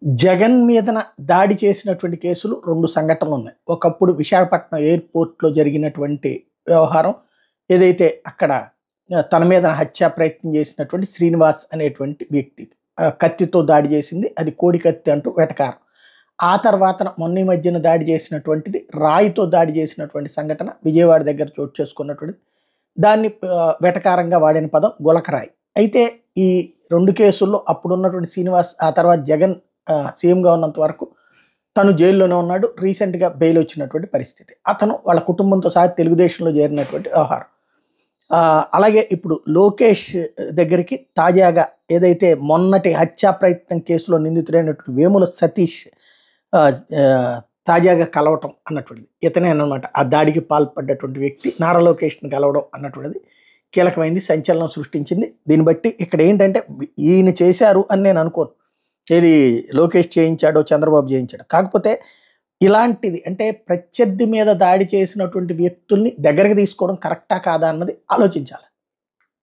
జగన్ మీదన దాడి చేసినటువంటి కేసులు 2 సంఘటనలున్నాయి. ఒకప్పుడు విశాఖపట్నం ఎయిర్‌పోర్ట్‌లో జరిగినటువంటి వ్యవహారం ఏదైతే అక్కడ తన మీద హత్యా ప్రయత్నం చేసినటువంటి శ్రీనివాస్ అనేటువంటి వ్యక్తి కత్తితో దాడి చేసింది. అది కోడి కత్తి అంటూ వెటకారం. ఆ తర్వాతన మొన్న ఈ మధ్యన దాడి చేసినటువంటిది రాయితో దాడి చేసినటువంటి సంఘటన విజయవాడ దగ్గర చోటు చేసుకున్నటువంటిది. దాన్ని వెటకారంగా వాడిన పదం గులకరాయి. అయితే ఈ 2 కేసుల్లో అప్పుడున్నటువంటి శ్రీనివాస్ ఆ తర్వాత జగన్ సీఎంగా ఉన్నంత వరకు తను జైల్లోనే ఉన్నాడు. రీసెంట్‌గా బెయిల్ వచ్చినటువంటి పరిస్థితి. అతను వాళ్ళ కుటుంబంతో సహా తెలుగుదేశంలో చేరినటువంటి వ్యవహారం. అలాగే ఇప్పుడు లోకేష్ దగ్గరికి తాజాగా ఏదైతే మొన్నటి హత్యా ప్రయత్నం కేసులో నిందితుడైనటువంటి వేముల సతీష్ తాజాగా కలవటం అన్నటువంటిది. ఇతనేనమాట ఆ దాడికి పాల్పడ్డటువంటి వ్యక్తి. నారా లోకేష్‌ని కలవడం అన్నటువంటిది కీలకమైంది, సంచలనం సృష్టించింది. దీన్ని బట్టి ఇక్కడ ఏంటంటే ఈయన చేశారు అని నేను అనుకోను. ఏది లోకేష్ చేయించాడో, చంద్రబాబు చేయించాడో. కాకపోతే ఇలాంటిది అంటే ప్రత్యర్థి మీద దాడి చేసినటువంటి వ్యక్తుల్ని దగ్గరికి తీసుకోవడం కరెక్టా కాదా అన్నది ఆలోచించాలి.